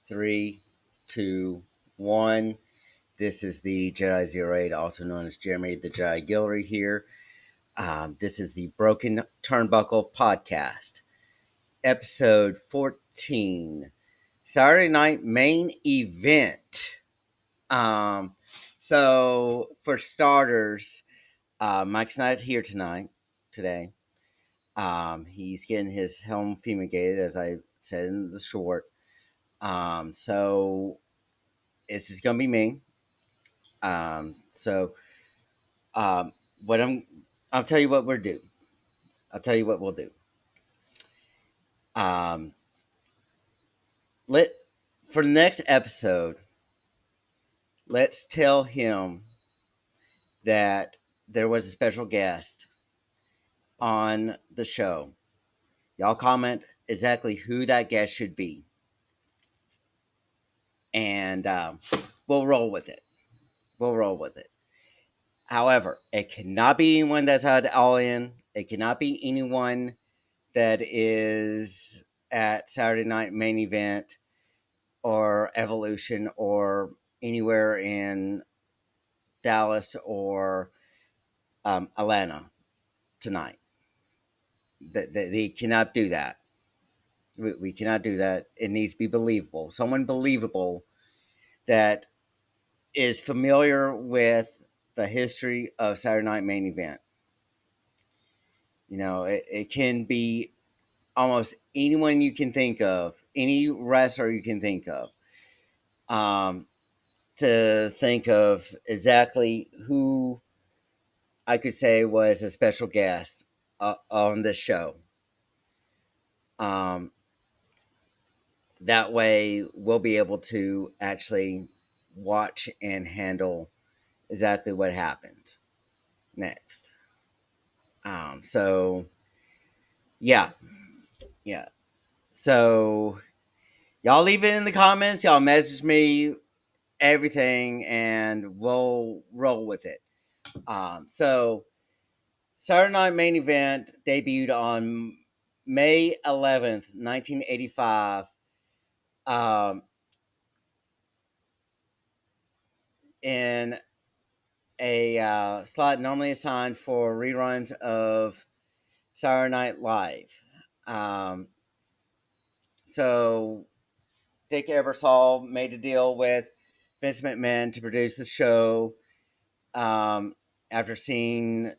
Three, two, one. This is the Jedi 08, also known as Jeremy the Jedi Guillory here. This is the Broken Turnbuckle podcast, episode 14, Saturday night main event. So for starters, Mike's not here today. He's getting his helm fumigated, as I said in the short. So it's just gonna be me. So what I'll tell you what we'll do. I'll tell you what we'll do. Um, let for the next episode, let's tell him that there was a special guest on the show. Y'all comment exactly who that guest should be, and we'll roll with it. We'll roll with it. However, it cannot be anyone that's at All In. It cannot be anyone that is at Saturday Night Main Event or Evolution or anywhere in Dallas or Atlanta tonight. They cannot do that. We cannot do that. It needs to be believable. Someone believable that is familiar with the history of Saturday Night Main Event. You know, it can be almost anyone you can think of, any wrestler you can think of. To think of exactly who I could say was a special guest on this show. That way, we'll be able to actually watch and handle exactly what happened next. So, yeah. So, y'all leave it in the comments. Y'all message me everything, and we'll roll with it. So, Saturday Night Main Event debuted on May 11th, 1985, in a slot normally assigned for reruns of Saturday Night Live. Um, so Dick Ebersol made a deal with Vince McMahon to produce the show after seeing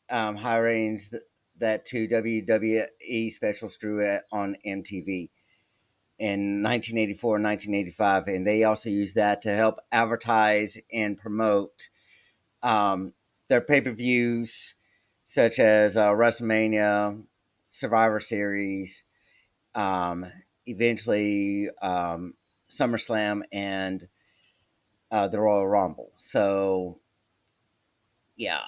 high ratings that two WWE specials drew on MTV in 1984 and 1985, and they also used that to help advertise and promote their pay-per-views, such as WrestleMania, Survivor Series, eventually SummerSlam, and the Royal Rumble. So, yeah.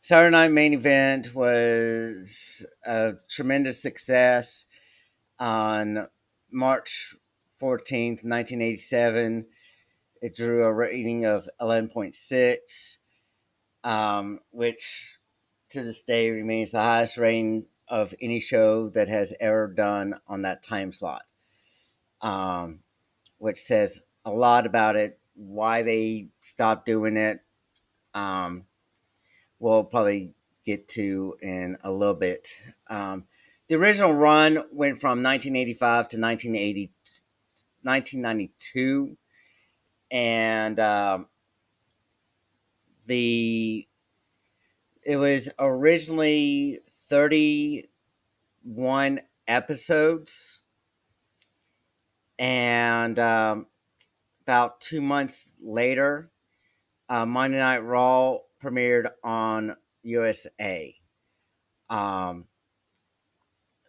Saturday Night Main Event was a tremendous success on March 14th, 1987. It drew a rating of 11.6, which to this day remains the highest rating of any show that has ever done on that time slot, which says a lot about it, why they stopped doing it. We'll probably get to in a little bit. The original run went from 1985 to 1992, and it was originally 31 episodes, and about 2 months later, Monday Night Raw premiered on USA.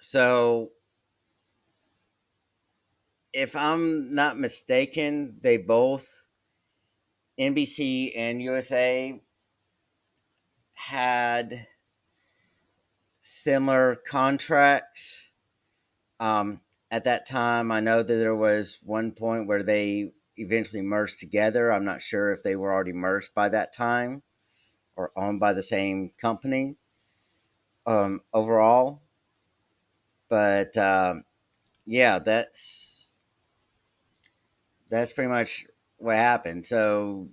So, if I'm not mistaken, they both, NBC and USA, had similar contracts. At that time, I know that there was one point where they eventually merged together. I'm not sure if they were already merged by that time or owned by the same company overall. But yeah, that's that's pretty much what happened. So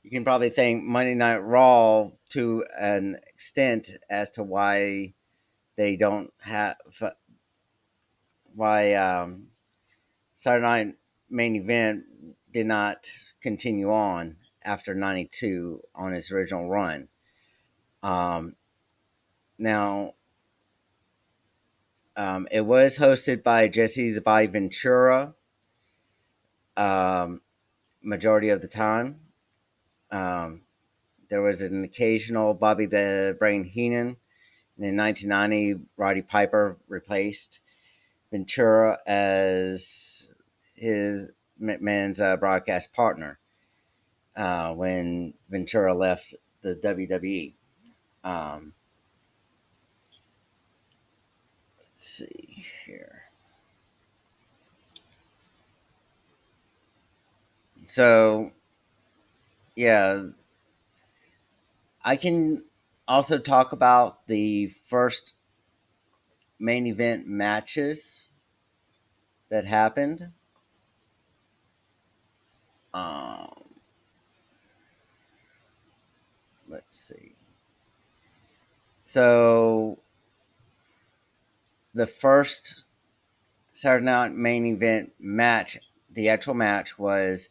you can probably thank Monday Night Raw to an extent as to why they don't have why Saturday Night Main Event did not continue on after '92 on its original run. Um, now, it was hosted by Jesse the Body Ventura, um, majority of the time. Um, there was an occasional Bobby the Brain Heenan. And in 1990, Roddy Piper replaced Ventura as his McMahon's broadcast partner when Ventura left the WWE. Um, let's see here. So, yeah, I can also talk about the first main event matches that happened. Um, let's see. So, the first Saturday Night Main Event match, the actual match, was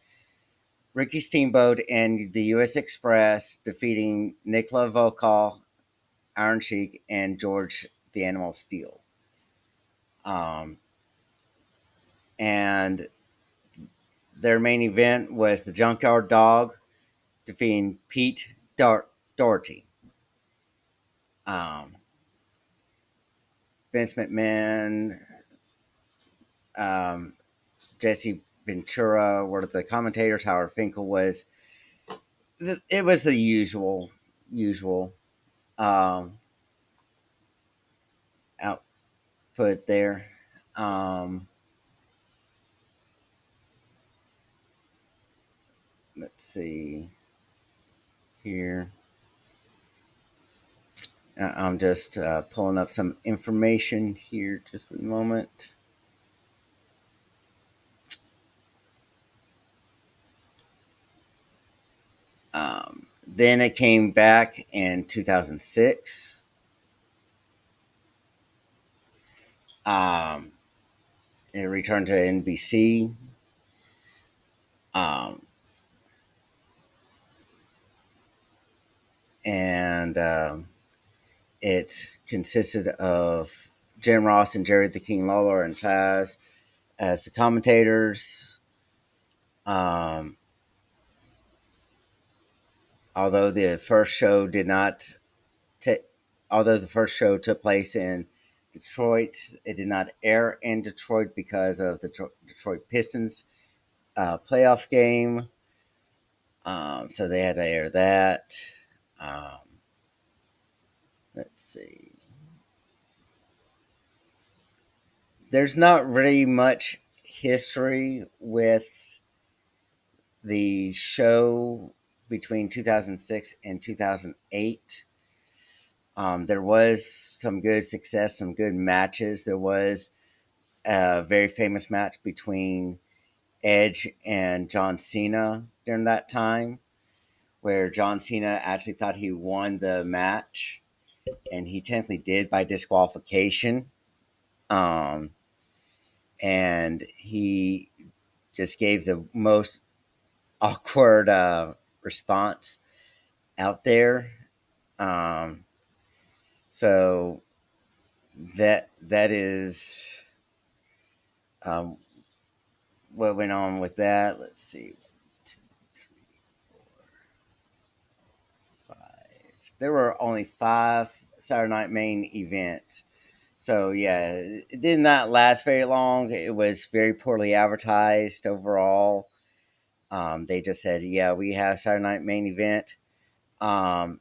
Ricky Steamboat and the U.S. Express defeating Nicola Volkov, Iron Sheik, and George the Animal Steel. Um, and their main event was the Junkyard Dog defeating Pete Doherty. Um, Vince McMahon, um, Jesse Ventura were the commentators. Howard Finkel was. It was the usual um, output there. Um, let's see here. I'm just pulling up some information here. Just a moment. Then it came back in 2006. Um, it returned to NBC. Um, and it consisted of Jim Ross and Jerry the King Lawler and Taz as the commentators. Um, although the first show did not ta- although the first show took place in Detroit, it did not air in Detroit because of the Detroit Pistons playoff game. So they had to air that. Um, let's see. There's not really much history with the show between 2006 and 2008. There was some good success, some good matches. There was a very famous match between Edge and John Cena during that time, where John Cena actually thought he won the match, and he technically did by disqualification. Um, and he just gave the most awkward response out there. Um, so that is um, what went on with that. Let's see, 2, 3, 4, 5. There were only 5 Saturday Night Main events. So yeah, it did not last very long. It was very poorly advertised overall. They just said, "Yeah, we have Saturday Night Main Event um,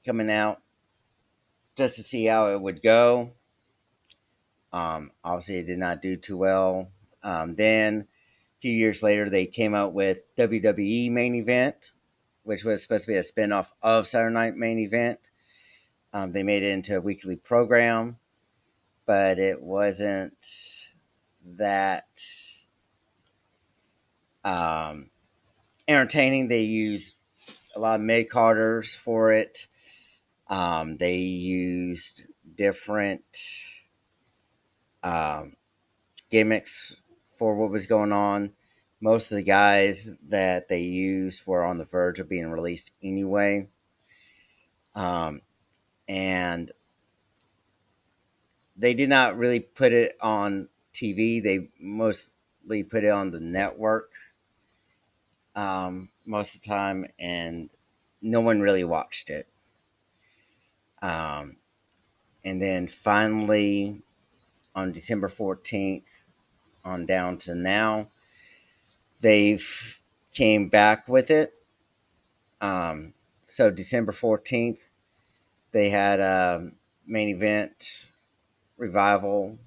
coming out," just to see how it would go. Obviously, it did not do too well. Then, a few years later, they came out with WWE Main Event, which was supposed to be a spinoff of Saturday Night Main Event. They made it into a weekly program, but it wasn't that Um, Entertaining. They use a lot of mid carders for it. They used different um, gimmicks for what was going on. Most of the guys that they used were on the verge of being released anyway. Um, and they did not really put it on TV. They mostly put it on the network most of the time, and no one really watched it. Um, and then finally, on December 14th, on down to now, they've came back with it. Um, so December 14th, they had a main event revival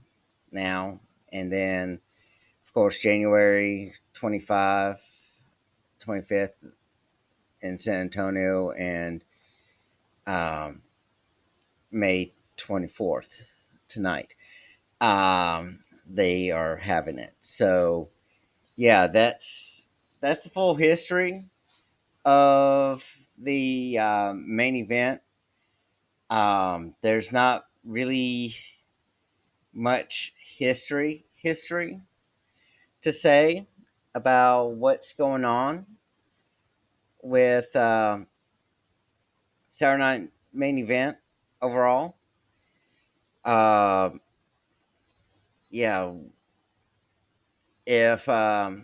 now, and then of course January 25th in San Antonio, and um, May 24th tonight. They are having it. So yeah, that's the full history of the main event. There's not really much history to say about what's going on with Saturday Night Main Event overall. Uh, yeah, if I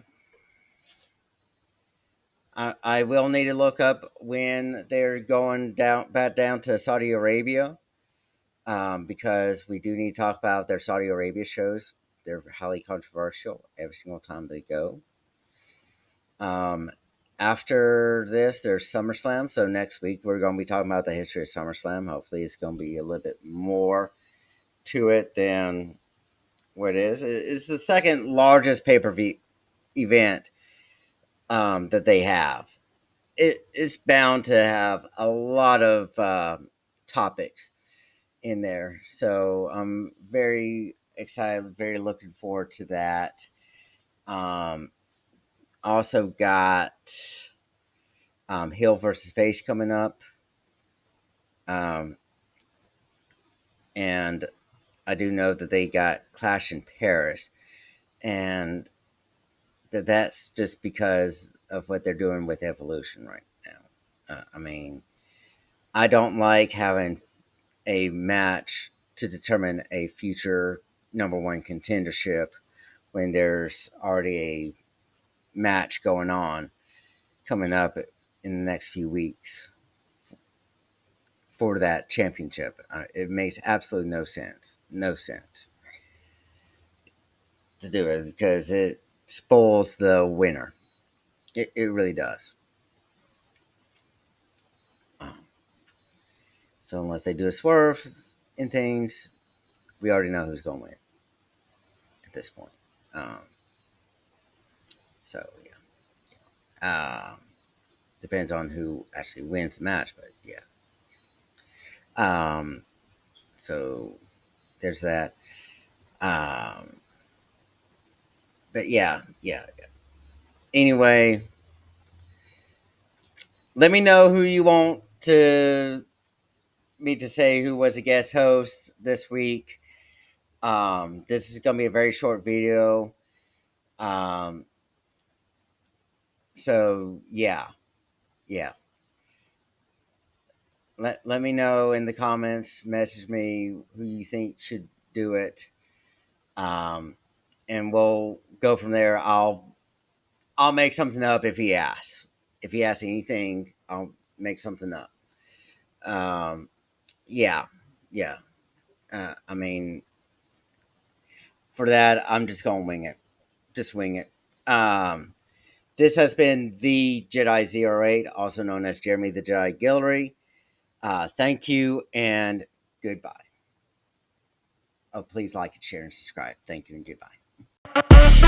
will need to look up when they're going down back down to Saudi Arabia, because we do need to talk about their Saudi Arabia shows. They're highly controversial every single time they go. Um, After this, there's SummerSlam. So next week we're going to be talking about the history of SummerSlam. Hopefully, it's going to be a little bit more to it than what it is. It's the second largest pay per view event that they have. It's bound to have a lot of topics in there. So I'm very excited, very looking forward to that. Um, Also got Hill versus Face coming up. Um, and I do know that they got Clash in Paris. And that's just because of what they're doing with Evolution right now. I mean, I don't like having a match to determine a future number one contendership when there's already a match going on coming up in the next few weeks for that championship. It makes absolutely no sense. No sense to do it because it spoils the winner. It really does. Um, so unless they do a swerve in things, we already know who's going to win at this point. Um, so yeah, depends on who actually wins the match, but yeah. Um, so there's that. Um, but yeah. Anyway, let me know who you want to me to say who was a guest host this week. This is going to be a very short video. Um, so yeah. Let me know in the comments. Message me who you think should do it, um, and we'll go from there. I'll make something up if he asks. If he asks anything, I'll make something up. Um, yeah, yeah. I mean, for that, I'm just gonna wing it. Just wing it. This has been the Jedi 08, also known as Jeremy the Jedi Guillory. Thank you and goodbye. Oh, please like and share and subscribe. Thank you and goodbye.